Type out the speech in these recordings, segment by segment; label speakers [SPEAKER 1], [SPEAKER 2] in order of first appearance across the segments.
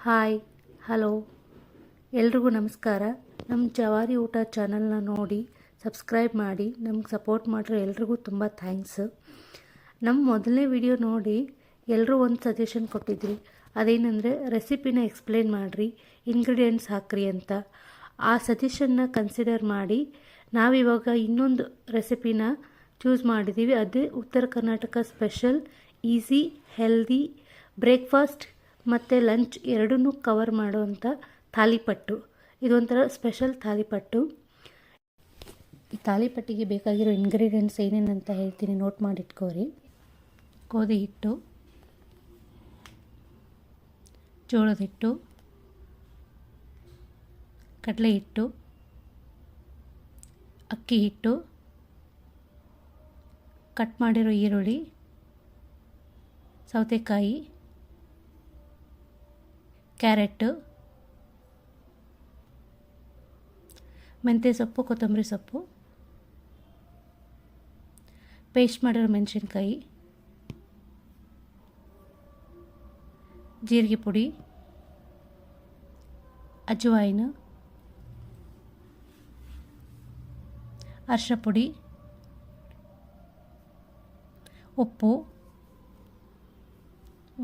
[SPEAKER 1] Hi hello ಎಲ್ರಿಗೂ ನಮಸ್ಕಾರ. ನಮ್ಮ ಜವಾರಿ ಊಟ ಚಾನಲ್ನ ನೋಡಿ ಸಬ್ಸ್ಕ್ರೈಬ್ ಮಾಡಿ ನಮ್ಗೆ ಸಪೋರ್ಟ್ ಮಾಡಿರೋ ಎಲ್ರಿಗೂ ತುಂಬ ಥ್ಯಾಂಕ್ಸ್. ನಮ್ಮ ಮೊದಲನೇ ವಿಡಿಯೋ ನೋಡಿ ಎಲ್ಲರೂ ಒಂದು ಸಜೆಷನ್ ಕೊಟ್ಟಿದ್ರಿ, ಅದೇನೆಂದರೆ ರೆಸಿಪಿನ ಎಕ್ಸ್ಪ್ಲೇನ್ ಮಾಡಿರಿ, ಇಂಗ್ರೀಡಿಯೆಂಟ್ಸ್ ಹಾಕ್ರಿ ಅಂತ. ಆ ಸಜೆಷನ್ನ ಕನ್ಸಿಡರ್ ಮಾಡಿ ನಾವಿವಾಗ ಇನ್ನೊಂದು ರೆಸಿಪಿನ ಚೂಸ್ ಮಾಡಿದ್ದೀವಿ. ಅದೇ ಉತ್ತರ Karnataka special easy healthy breakfast ಮತ್ತು ಲಂಚ್ ಎರಡನ್ನೂ ಕವರ್ ಮಾಡುವಂಥ ತಾಲಿಪಟ್ಟು. ಇದೊಂಥರ ಸ್ಪೆಷಲ್ ತಾಲಿಪಟ್ಟು. ಈ ತಾಲಿಪಟ್ಟಿಗೆ ಬೇಕಾಗಿರೋ ಇಂಗ್ರೀಡಿಯೆಂಟ್ಸ್ ಏನೇನಂತ ಹೇಳ್ತೀನಿ, ನೋಟ್ ಮಾಡಿಟ್ಕೋರಿ. ಗೋಧಿ ಹಿಟ್ಟು, ಜೋಳದ ಹಿಟ್ಟು, ಕಡಲೆ ಹಿಟ್ಟು, ಅಕ್ಕಿ ಹಿಟ್ಟು, ಕಟ್ ಮಾಡಿರೋ ಈರುಳ್ಳಿ, ಸೌತೆಕಾಯಿ, ಕ್ಯಾರೆಟು, ಮೆಂತ್ಯ ಸೊಪ್ಪು, ಕೊತ್ತಂಬರಿ ಸೊಪ್ಪು, ಪೇಸ್ಟ್ ಮಾಡಿರೋ ಮೆಣಸಿನ್ಕಾಯಿ, ಜೀರಿಗೆ ಪುಡಿ, ಅಜವಾಯಿನ, ಅರಿಶಿನ ಪುಡಿ, ಉಪ್ಪು,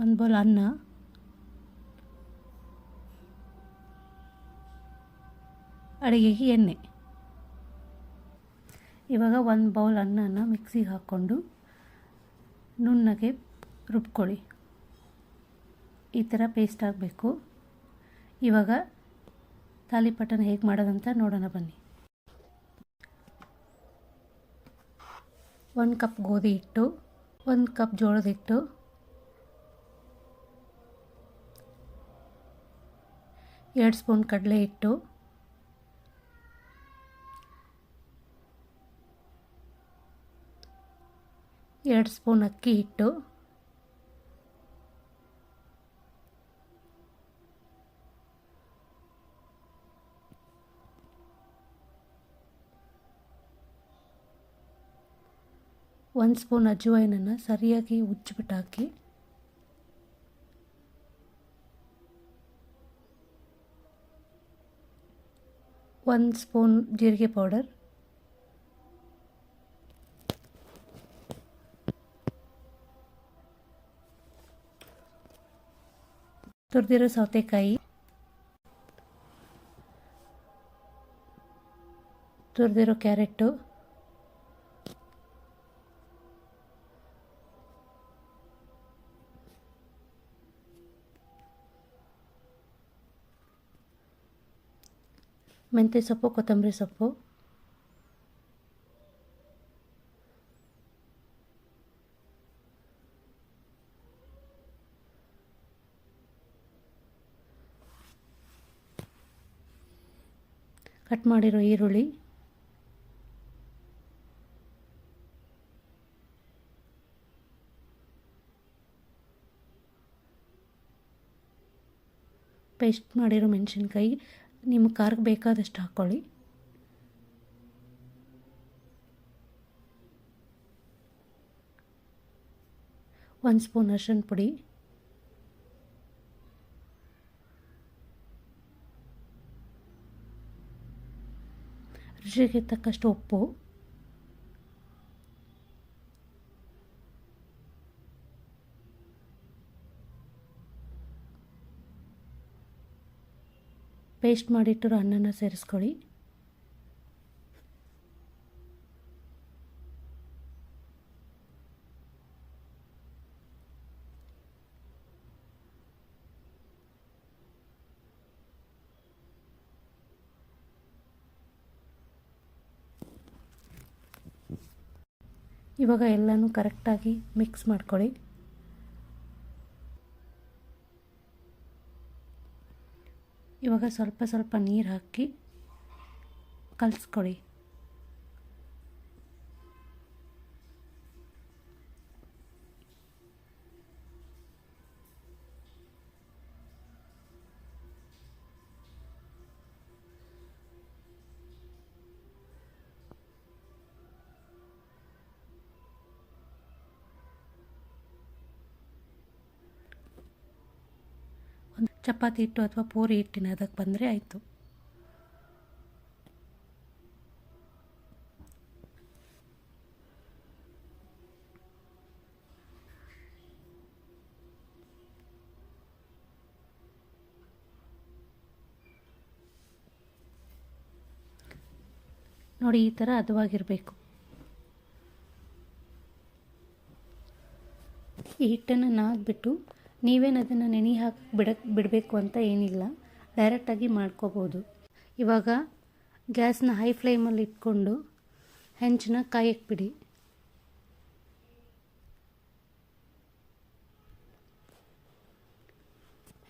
[SPEAKER 1] ಒಂದು ಬೌಲ್ ಅನ್ನ, ಅಡುಗೆಗೆ ಎಣ್ಣೆ. ಇವಾಗ ಒಂದು ಬೌಲ್ ಅನ್ನನ ಮಿಕ್ಸಿಗೆ ಹಾಕ್ಕೊಂಡು ನುಣ್ಣಗೆ ರುಬ್ಕೊಳ್ಳಿ. ಈ ಥರ ಪೇಸ್ಟ್ ಆಗಬೇಕು. ಇವಾಗ ತಾಲಿಪಟ್ಟನ ಹೇಗೆ ಮಾಡೋದಂತ ನೋಡೋಣ ಬನ್ನಿ. 1 ಕಪ್ ಗೋಧಿ ಹಿಟ್ಟು, 1 ಕಪ್ ಜೋಳದ ಹಿಟ್ಟು, 2 ಸ್ಪೂನ್ ಕಡಲೆ ಹಿಟ್ಟು, 2 ಸ್ಪೂನ್ ಅಕ್ಕಿ ಹಿಟ್ಟು, 1 ಸ್ಪೂನ್ ಅಜವಾಯಿನನ್ನು ಸರಿಯಾಗಿ ಉಜ್ಜಿಬಿಟ್ಟು ಹಾಕಿ, 1 ಸ್ಪೂನ್ ಜೀರಿಗೆ ಪೌಡರ್, ತುರಿದಿರೋ ಸೌತೆಕಾಯಿ, ತುರಿದಿರೋ ಕ್ಯಾರೆಟು, ಮೆಂತ್ಯ ಸೊಪ್ಪು, ಕೊತ್ತಂಬರಿ ಸೊಪ್ಪು, ಕಟ್ ಮಾಡಿರೋ ಈರುಳ್ಳಿ, ಪೇಸ್ಟ್ ಮಾಡಿರೋ ಮೆಣಸಿನ್ಕಾಯಿ, ನಿಮ್ಮ ಖಾರಕ್ಕೆ ಬೇಕಾದಷ್ಟು ಹಾಕ್ಕೊಳ್ಳಿ. ಒಂದು ಸ್ಪೂನ್ ಅರಿಶಿನ ಪುಡಿ, ರುಚಿಗೆ ತಕ್ಕಷ್ಟು ಉಪ್ಪು, ಪೇಸ್ಟ್ ಮಾಡಿಟ್ಟಿರೋ ಅನ್ನನ ಸೇರಿಸ್ಕೊಳ್ಳಿ. ಇವಾಗ ಎಲ್ಲನೂ ಕರೆಕ್ಟಾಗಿ ಮಿಕ್ಸ್ ಮಾಡ್ಕೊಳ್ಳಿ. ಇವಾಗ ಸ್ವಲ್ಪ ಸ್ವಲ್ಪ ನೀರು ಹಾಕಿ ಕಲಿಸ್ಕೊಳ್ಳಿ. ಚಪಾತಿ ಹಿಟ್ಟು ಅಥವಾ ಪೂರಿ ಹಿಟ್ಟಿನ ಅದಕ್ಕೆ ಬಂದರೆ ಆಯಿತು. ನೋಡಿ, ಈ ಥರ ಹದವಾಗಿರಬೇಕು. ಈ ಹಿಟ್ಟನ್ನು ನಾದ್ಬಿಟ್ಟು ನೀವೇನು ಅದನ್ನು ನೆನೆ ಹಾಕಿ ಬಿಡಬೇಕು ಅಂತ ಏನಿಲ್ಲ, ಡೈರೆಕ್ಟಾಗಿ ಮಾಡ್ಕೋಬೋದು. ಇವಾಗ ಗ್ಯಾಸ್ನ ಹೈ ಫ್ಲೇಮಲ್ಲಿ ಇಟ್ಕೊಂಡು ಹೆಂಚನ್ನ ಕಾಯಕ್ಕೆ ಬಿಡಿ.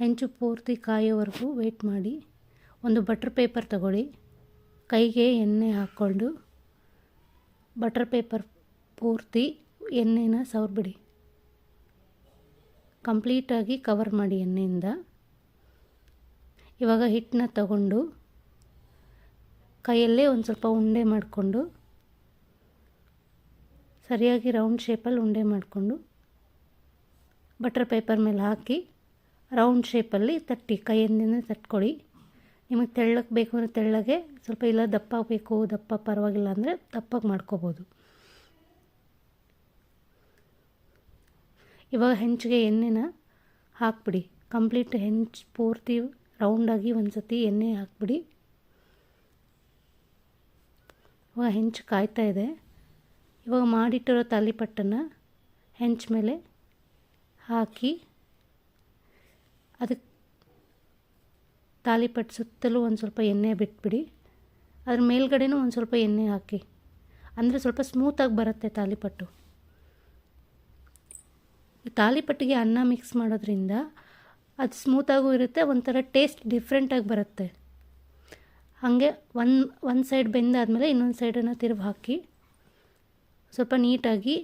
[SPEAKER 1] ಹೆಂಚು ಪೂರ್ತಿ ಕಾಯೋವರೆಗೂ ವೆಯ್ಟ್ ಮಾಡಿ. ಒಂದು ಬಟರ್ ಪೇಪರ್ ತಗೊಳ್ಳಿ, ಕೈಗೆ ಎಣ್ಣೆ ಹಾಕ್ಕೊಂಡು ಬಟರ್ ಪೇಪರ್ ಪೂರ್ತಿ ಎಣ್ಣೆನ ಸವರ್ಬಿಡಿ. ಕಂಪ್ಲೀಟಾಗಿ ಕವರ್ ಮಾಡಿ ಎಣ್ಣೆಯಿಂದ. ಇವಾಗ ಹಿಟ್ಟನ್ನ ತಗೊಂಡು ಕೈಯಲ್ಲೇ ಒಂದು ಸ್ವಲ್ಪ ಉಂಡೆ ಮಾಡಿಕೊಂಡು ಸರಿಯಾಗಿ ರೌಂಡ್ ಶೇಪಲ್ಲಿ ಉಂಡೆ ಮಾಡಿಕೊಂಡು ಬಟರ್ ಪೇಪರ್ ಮೇಲೆ ಹಾಕಿ ರೌಂಡ್ ಶೇಪಲ್ಲಿ ತಟ್ಟಿ, ಕೈಯಿಂದ ತಟ್ಕೊಳ್ಳಿ. ನಿಮಗೆ ತೆಳ್ಳಗೆ ಬೇಕು ಅಂದರೆ ತೆಳ್ಳಗೆ, ಸ್ವಲ್ಪ ಇಲ್ಲ ದಪ್ಪ ಬೇಕು, ದಪ್ಪ ಪರವಾಗಿಲ್ಲ ಅಂದರೆ ದಪ್ಪಗೆ ಮಾಡ್ಕೋಬೋದು. ಇವಾಗ ಹೆಂಚಿಗೆ ಎಣ್ಣೆನ ಹಾಕ್ಬಿಡಿ. ಕಂಪ್ಲೀಟ್ ಹೆಂಚು ಪೂರ್ತಿ ರೌಂಡಾಗಿ ಒಂದು ಸತಿ ಎಣ್ಣೆ ಹಾಕ್ಬಿಡಿ. ಇವಾಗ ಹೆಂಚು ಕಾಯ್ತಾ ಇದೆ. ಇವಾಗ ಮಾಡಿಟ್ಟಿರೋ ತಾಲಿಪಟ್ಟನ್ನು ಹೆಂಚು ಮೇಲೆ ಹಾಕಿ ಅದಕ್ಕೆ ತಾಲಿಪಟ್ಟು ಸುತ್ತಲೂ ಒಂದು ಸ್ವಲ್ಪ ಎಣ್ಣೆ ಬಿಟ್ಬಿಡಿ. ಅದ್ರ ಮೇಲ್ಗಡೆನೂ ಒಂದು ಸ್ವಲ್ಪ ಎಣ್ಣೆ ಹಾಕಿ, ಅಂದರೆ ಸ್ವಲ್ಪ ಸ್ಮೂತಾಗಿ ಬರುತ್ತೆ ತಾಲಿಪಟ್ಟು. ತಾಲಿಪಟ್ಟಿಗೆ ಅನ್ನ ಮಿಕ್ಸ್ ಮಾಡೋದ್ರಿಂದ ಅದು ಸ್ಮೂತಾಗೂ ಇರುತ್ತೆ, ಒಂಥರ ಟೇಸ್ಟ್ ಡಿಫ್ರೆಂಟಾಗಿ ಬರುತ್ತೆ. ಹಾಗೆ ಒಂದು ಸೈಡ್ ಬೆಂದಾದಮೇಲೆ ಇನ್ನೊಂದು ಸೈಡನ್ನು ತಿರುಗಿ ಹಾಕಿ ಸ್ವಲ್ಪ ನೀಟಾಗಿ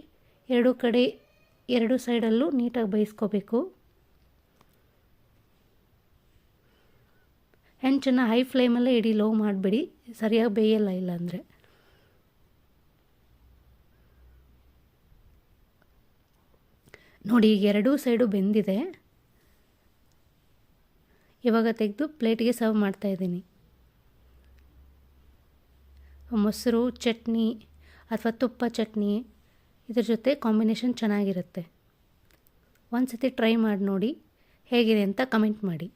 [SPEAKER 1] ಎರಡು ಸೈಡಲ್ಲೂ ನೀಟಾಗಿ ಬೇಯಿಸ್ಕೋಬೇಕು. ಹೆಂಚನ್ನು ಹೈ ಫ್ಲೇಮಲ್ಲೇ ಇಡಿ, ಲೋ ಮಾಡಿಬಿಡಿ, ಸರಿಯಾಗಿ ಬೇಯಲ್ಲ ಇಲ್ಲಾಂದರೆ. ನೋಡಿ, ಈಗ ಎರಡೂ ಸೈಡು ಬೆಂದಿದೆ. ಇವಾಗ ತೆಗೆದು ಪ್ಲೇಟಿಗೆ ಸರ್ವ್ ಮಾಡ್ತಾಯಿದ್ದೀನಿ. ಮೊಸರು ಚಟ್ನಿ ಅಥವಾ ತುಪ್ಪ ಚಟ್ನಿ ಇದ್ರ ಜೊತೆ ಕಾಂಬಿನೇಷನ್ ಚೆನ್ನಾಗಿರುತ್ತೆ. ಒಂದು ಸತಿ ಟ್ರೈ ಮಾಡಿ ನೋಡಿ, ಹೇಗಿದೆ ಅಂತ ಕಮೆಂಟ್ ಮಾಡಿ.